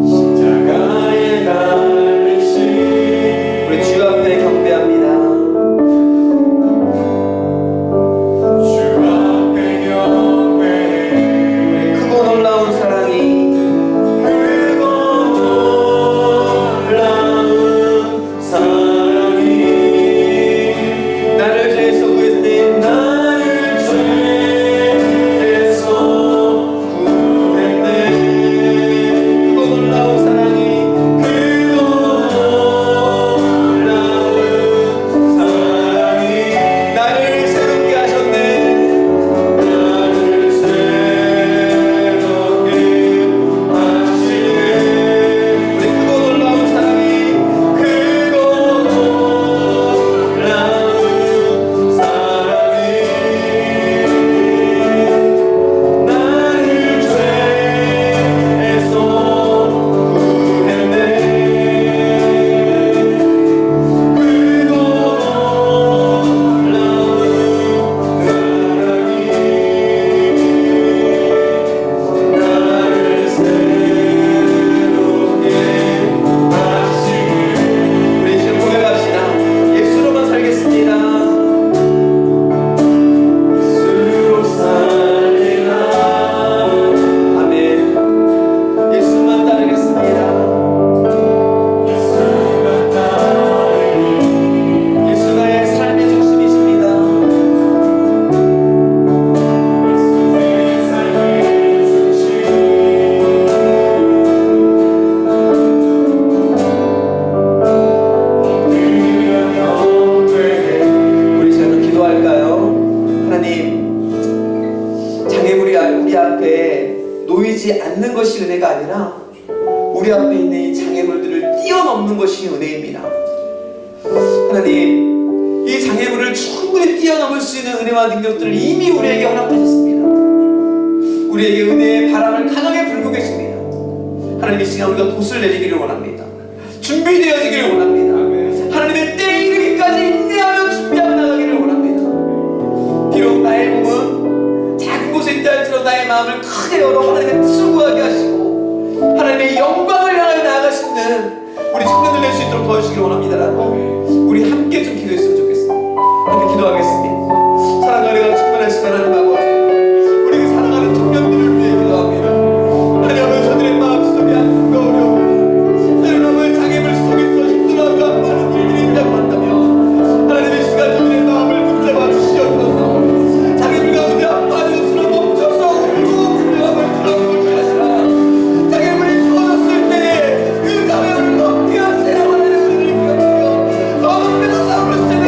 십자가에 달리신 우리 주 앞에 경배합니다. 주 앞에 경배해. 크고 놀라운 사랑이 크고 놀라운 사랑이 나를 죄에서 구했네. 나를 죄에서 구했네. 크고 놀라운 사랑이 크고 놀라운 사랑이 나를 새롭게 하셨네. 나를 새롭게 하시네. 우리 크고 놀라운 사랑이 크고 놀라운 사랑이 나를 죄에서 구했네. 크고 놀라운 사랑이 나를 새롭게 하시네. 우리 지금 고백합시다. 예수로만 살겠습니다. 예수로 살리라. 아멘. 예수만 따르겠습니다. 예수가 따르니 예수 나의 삶의 중심이십니다. 예수의 삶의 중심. 엎드려 경배해. 우리 지금 기도할까요? 하나님, 장애물이 우리 앞에 놓이지 않는 것이 은혜가 아니라 우리 앞에 있는 이 장애물들을 뛰어넘는 것이 은혜입니다. 하나님, 이 장애물을 충분히 뛰어넘을 수 있는 은혜와 능력들을 이미 우리에게 허락하셨습니다. 우리에게 은혜의 바람을 강하게 불고 계십니다. 하나님, 이 시간 우리가 돛을 내리기를 원합니다. 준비되어지기를 원합니다. 하나님의 때에 이르기까지 인내하며 준비하며 나가기를 원합니다. 비록 나의 몸은 작은 곳에 있다 할지라도 나의 마음을 크게 열어 하나님의 뜻을 구하게 하시고 하나님의 영광을 향하여 나아갈 수 있는 우리 청년들 낼 수 있도록 도와주시길 원합니다라고 우리 함께 좀 기도했으면 좋겠습니다. 함께 기도하겠습니다. 사랑하는 충만한 시간 하나님 아버지, 우리 그 사랑하는 청년들을 위해 기도합니다. 하나님 아버지, 저들의 마음속에 아픔과 어려움, 여러분 장애물 속에서 힘들어하고 아파하는 일들이 있다고 한다면 하나님의 시간 저들의 마음을 붙잡아 주시옵소서. 장애물 가운데 아파하는 것으로 멈춰서 울고 불평함을 들어보게 하시라. 장애물이 주어졌을 때에 그 가면을 넘게 하세요. 하나님의 은혜를 기억하며 마음에서 싸움을 세는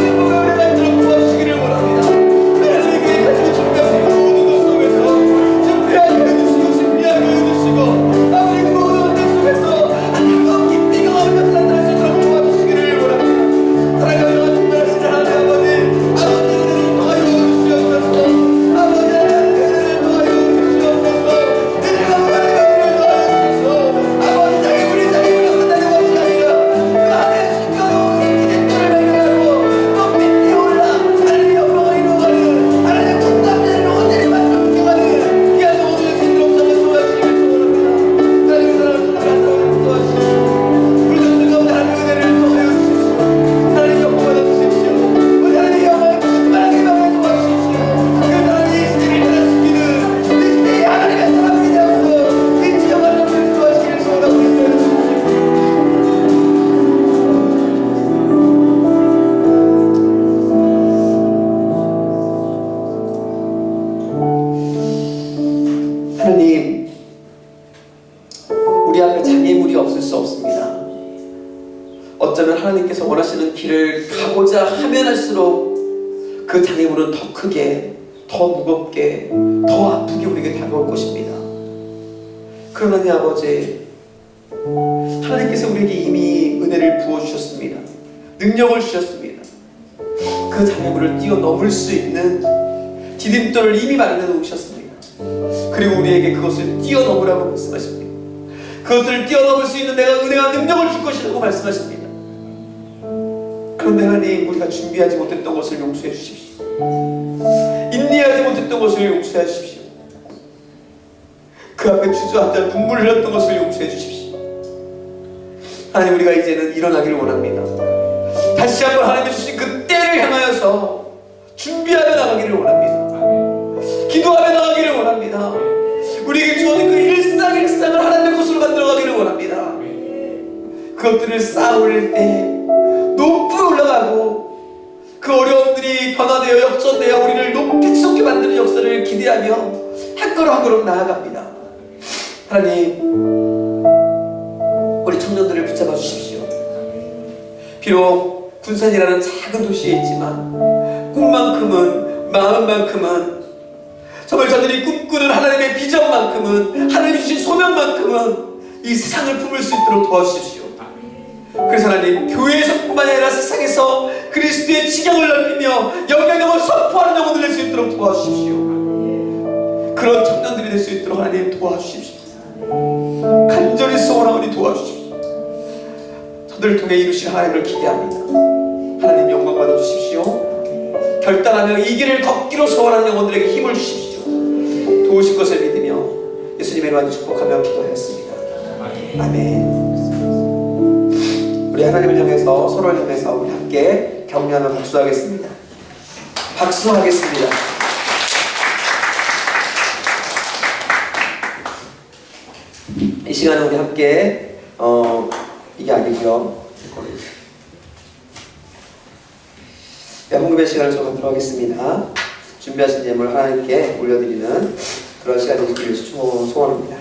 우리 앞에 장애물이 없을 수 없습니다. 어쩌면 하나님께서 원하시는 길을 가고자 하면 할수록 그 장애물은 더 크게, 더 무겁게, 더 아프게 우리에게 다가올 것입니다. 그러나 내 아버지, 하나님께서 우리에게 이미 은혜를 부어주셨습니다. 능력을 주셨습니다. 그 장애물을 뛰어넘을 수 있는 디딤돌을 이미 마련해 놓으셨습니다. 그리고 우리에게 그것을 뛰어넘으라고 말씀하십니다. 그것들을 뛰어넘을 수 있는 내가 은혜와 능력을 줄 것이라고 말씀하십니다. 그런데 하나님, 우리가 준비하지 못했던 것을 용서해 주십시오. 인내하지 못했던 것을 용서해 주십시오. 그 앞에 주저앉아 눈물을 흘렸던 것을 용서해 주십시오. 하나님, 우리가 이제는 일어나기를 원합니다. 다시 한번 하나님이 주신 그 때를 향하여서 준비하며 나가기를 원합니다. 기도하며 나가기를 원합니다. 우리에게 주어진 그 일상을 하나님의 것으로 만들어가기를 원합니다. 그것들을 쌓아 올릴 때 높이 올라가고 그 어려움들이 변화되어 역전되어 우리를 높이 솟게 만드는 역사를 기대하며 한 걸음 한 걸음 나아갑니다. 하나님, 우리 청년들을 붙잡아 주십시오. 비록 군산이라는 작은 도시에 있지만 꿈만큼은, 마음만큼은, 정말 저들이 꿈꾸는 하나님의 비전만큼은, 하나님이 주신 소명만큼은 이 세상을 품을 수 있도록 도와주십시오. 그래서 하나님, 교회에서뿐만 아니라 세상에서 그리스도의 지경을 넓히며 영향력을 선포하는 영혼들 될 수 있도록 도와주십시오. 그런 청년들이 될 수 있도록 하나님 도와주십시오. 간절히 소원하오니 도와주십시오. 저들을 통해 이루실 하나님을 기대합니다. 하나님, 영광 받아주십시오. 결단하며 이 길을 걷기로 소원하는 영혼들에게 힘을 주십시오. 도우실 것을 믿으며 예수님의 이름으로 축복하며 기도하였습니다. 아멘. 우리 하나님을 향해서, 서로를 향해서 우리 함께 격려하며 박수하겠습니다. 박수하겠습니다. 이 시간에 우리 함께 이게 아니고요. 헌금의 시간을 조금 들어가겠습니다. 준비하신 예물 하나님께 올려드리는 그런 시간이 되기를 소원합니다.